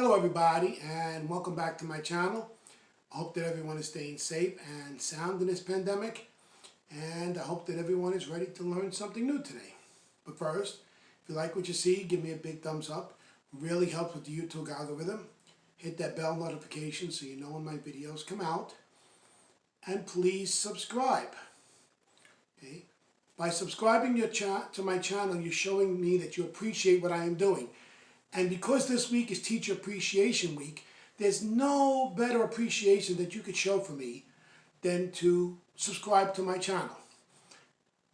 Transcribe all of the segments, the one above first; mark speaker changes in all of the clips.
Speaker 1: Hello everybody, and welcome back to my channel. I hope that everyone is staying safe and sound in this pandemic, and I hope that everyone is ready to learn something new today. But first, if you like what you see, give me a big thumbs up. It really helps with the YouTube algorithm. Hit that bell notification so you know when my videos come out. And please subscribe. Okay? By subscribing to my channel, you're showing me that you appreciate what I am doing. And because this week is Teacher Appreciation Week, there's no better appreciation that you could show for me than to subscribe to my channel.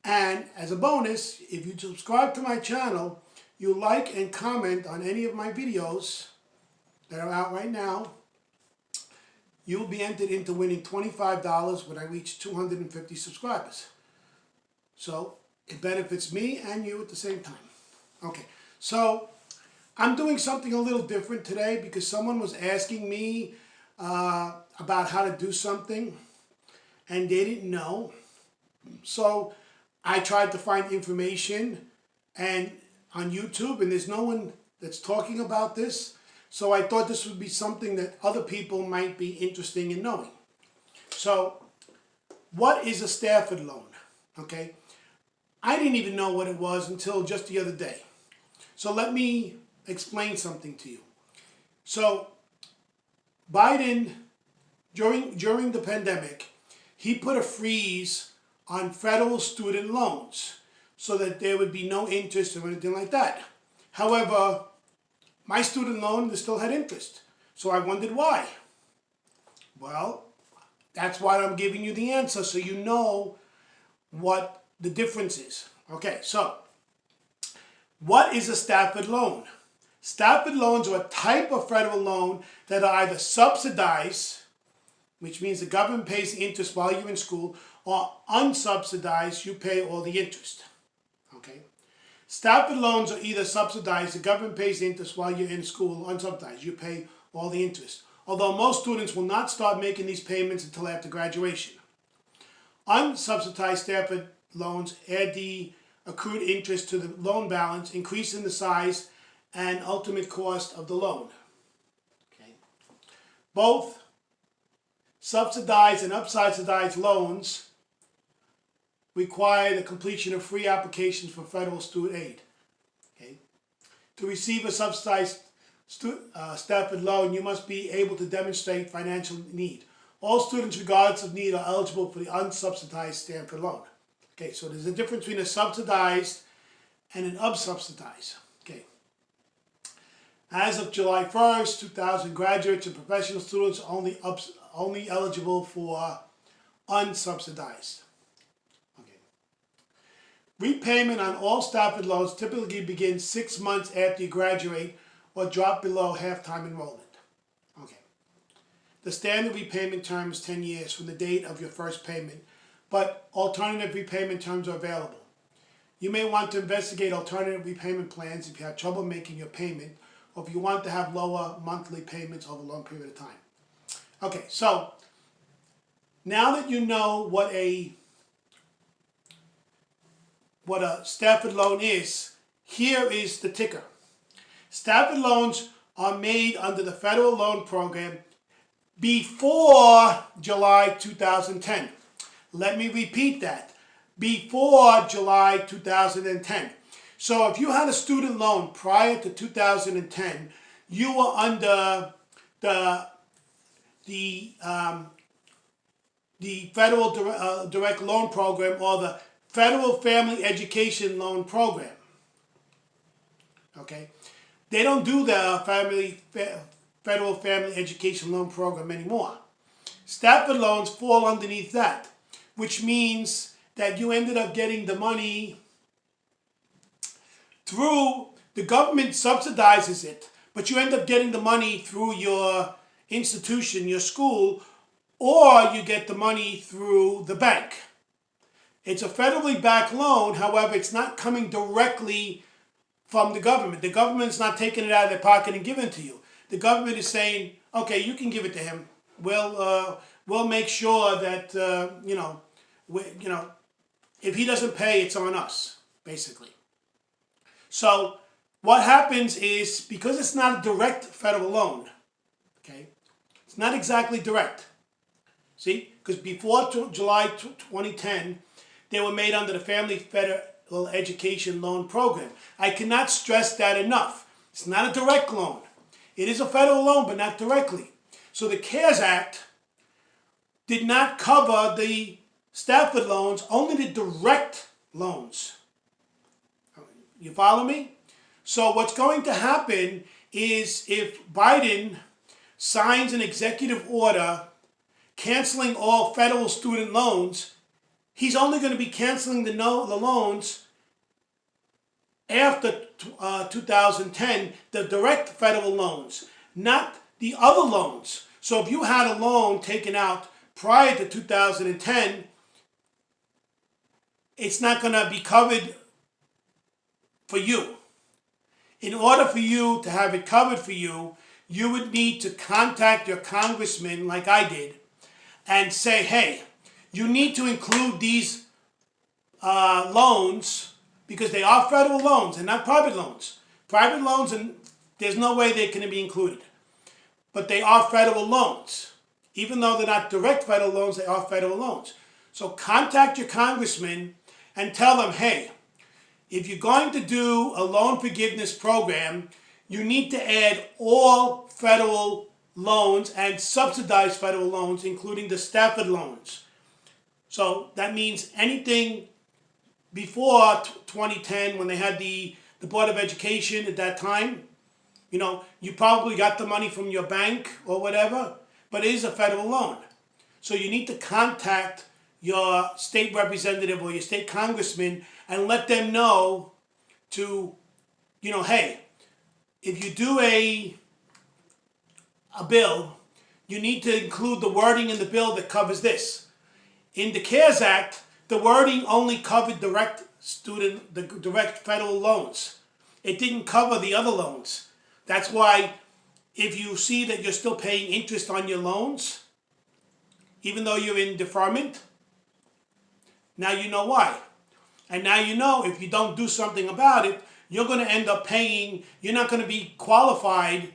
Speaker 1: And as a bonus, if you subscribe to my channel, you like and comment on any of my videos that are out right now, you'll be entered into winning $25 when I reach 250 subscribers. So it benefits me and you at the same time. Okay, so I'm doing something a little different today because someone was asking me about how to do something and they didn't know. So I tried to find information and on YouTube, and there's no one that's talking about this. So I thought this would be something that other people might be interested in knowing. So what is a Stafford loan? Okay, I didn't even know what it was until just the other day. So let me explain something to you. So Biden, during the pandemic, he put a freeze on federal student loans so that there would be no interest or anything like that. However, my student loan still had interest. So I wondered why. Well, that's why I'm giving you the answer so you know what the difference is. Okay, so what is a Stafford loan? Stafford loans are a type of federal loan that are either subsidized, which means the government pays the interest while you're in school, or unsubsidized, you pay all the interest. Okay? Stafford loans are either subsidized, the government pays the interest while you're in school, or unsubsidized, you pay all the interest. Although most students will not start making these payments until after graduation. Unsubsidized Stafford loans add the accrued interest to the loan balance, increasing the size and ultimate cost of the loan. Okay. Both subsidized and unsubsidized loans require the completion of free applications for federal student aid. Okay. To receive a subsidized Stafford loan, you must be able to demonstrate financial need. All students, regardless of need, are eligible for the unsubsidized Stafford loan. Okay, so there's a difference between a subsidized and an unsubsidized. Okay. As of July 1st, 2000, graduates and professional students are only eligible for unsubsidized. Okay. Repayment on all Stafford loans typically begins 6 months after you graduate or drop below half-time enrollment. Okay. The standard repayment term is 10 years from the date of your first payment, but alternative repayment terms are available. You may want to investigate alternative repayment plans if you have trouble making your payment, or if you want to have lower monthly payments over a long period of time. Okay, so now that you know what a Stafford loan is, here is the ticker. Stafford loans are made under the federal loan program before July 2010. Let me repeat that. Before July 2010. So if you had a student loan prior to 2010, you were under the federal direct loan program or the federal family education loan program. Okay, they don't do the federal family education loan program anymore. Stafford loans fall underneath that, which means that you ended up getting the money through, the government subsidizes it, but you end up getting the money through your institution, your school, or you get the money through the bank. It's a federally backed loan, however, it's not coming directly from the government. The government's not taking it out of their pocket and giving it to you. The government is saying, okay, you can give it to him. We'll make sure that, if he doesn't pay, it's on us, basically. So what happens is, because it's not a direct federal loan, okay, it's not exactly direct. See, because before July 2010, they were made under the Family Federal Education Loan Program. I cannot stress that enough. It's not a direct loan. It is a federal loan, but not directly. So the CARES Act did not cover the Stafford loans, only the direct loans. You follow me? So what's going to happen is, if Biden signs an executive order canceling all federal student loans, he's only going to be canceling the loans after 2010, the direct federal loans, not the other loans. So if you had a loan taken out prior to 2010, it's not going to be covered for you. In order for you to have it covered for you, you would need to contact your congressman, like I did, and say, hey, you need to include these loans, because they are federal loans and not private loans. Private loans, and there's no way they can be included. But they are federal loans. Even though they're not direct federal loans, they are federal loans. So contact your congressman and tell them, hey, if you're going to do a loan forgiveness program, you need to add all federal loans and subsidized federal loans, including the Stafford loans. So that means anything before 2010, when they had the Board of Education at that time, you know, you probably got the money from your bank or whatever, but it is a federal loan. So you need to contact your state representative or your state congressman and let them know to, you know, hey, if you do a bill, you need to include the wording in the bill that covers this. In the CARES Act, the wording only covered the direct federal loans. It didn't cover the other loans. That's why if you see that you're still paying interest on your loans, even though you're in deferment, now you know why. And now you know if you don't do something about it, you're going to end up paying, you're not going to be qualified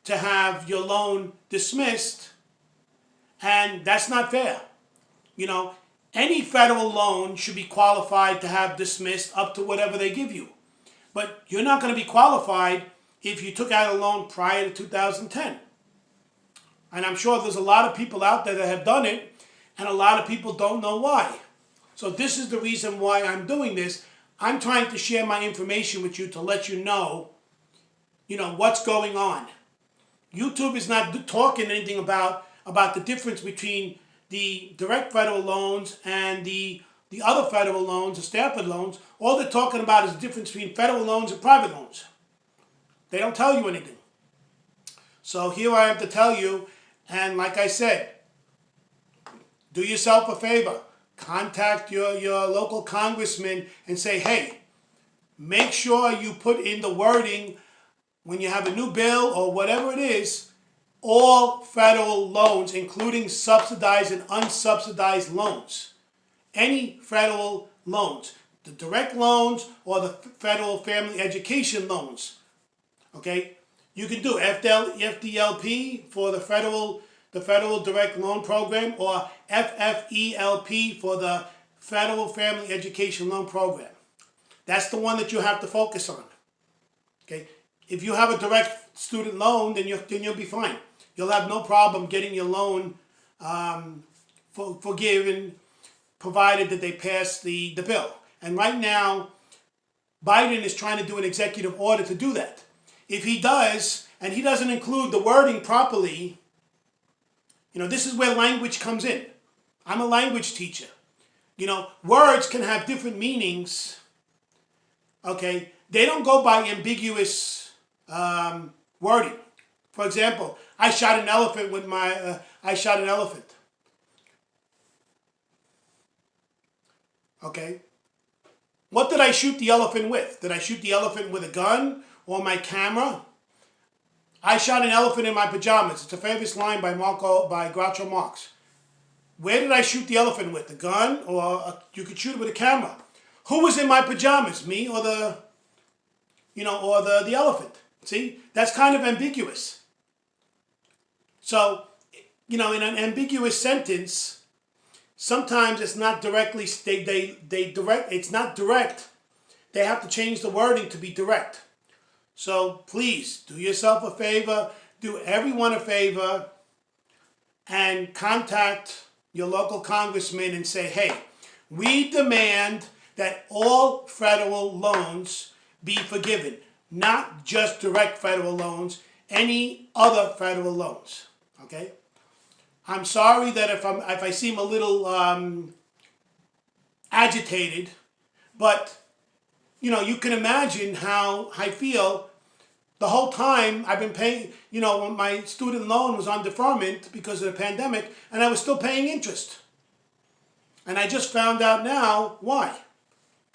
Speaker 1: to have your loan dismissed, and that's not fair. You know, any federal loan should be qualified to have dismissed up to whatever they give you. But you're not going to be qualified if you took out a loan prior to 2010. And I'm sure there's a lot of people out there that have done it, and a lot of people don't know why. So this is the reason why I'm doing this. I'm trying to share my information with you to let you know, what's going on. YouTube is not talking anything about the difference between the direct federal loans and the other federal loans, the Stafford loans. All they're talking about is the difference between federal loans and private loans. They don't tell you anything. So here I have to tell you, and like I said, do yourself a favor. Contact your local congressman and say, hey, make sure you put in the wording when you have a new bill or whatever it is, all federal loans, including subsidized and unsubsidized loans. Any federal loans, the direct loans or the federal family education loans. Okay? You can do FDLP for the federal direct loan program, or FFELP for the federal family education loan program. That's the one that you have to focus on. Okay? If you have a direct student loan, then you'll be fine. You'll have no problem getting your loan forgiven, provided that they pass the bill. And right now, Biden is trying to do an executive order to do that. If he does, and he doesn't include the wording properly, this is where language comes in. I'm a language teacher. Words can have different meanings. Okay? They don't go by ambiguous wording. For example, I shot an elephant with I shot an elephant. Okay? What did I shoot the elephant with? Did I shoot the elephant with a gun or my camera? I shot an elephant in my pajamas. It's a famous line by Groucho Marx. Where did I shoot the elephant with? The gun, or you could shoot it with a camera. Who was in my pajamas? Me or the or the elephant. See, that's kind of ambiguous. So, in an ambiguous sentence, sometimes it's not directly, it's not direct. They have to change the wording to be direct. So please, do yourself a favor, do everyone a favor, and contact your local congressman and say, hey, we demand that all federal loans be forgiven, not just direct federal loans, any other federal loans, okay? I'm sorry that if I seem a little agitated, but you can imagine how I feel. The whole time I've been paying, when my student loan was on deferment because of the pandemic, and I was still paying interest. And I just found out now why.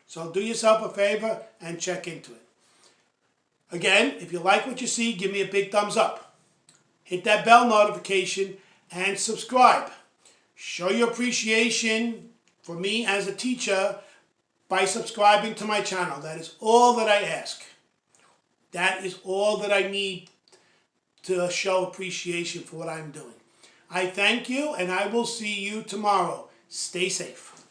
Speaker 1: So do yourself a favor and check into it. Again, if you like what you see, give me a big thumbs up. Hit that bell notification and subscribe. Show your appreciation for me as a teacher by subscribing to my channel. That is all that I ask. That is all that I need to show appreciation for what I'm doing. I thank you, and I will see you tomorrow. Stay safe.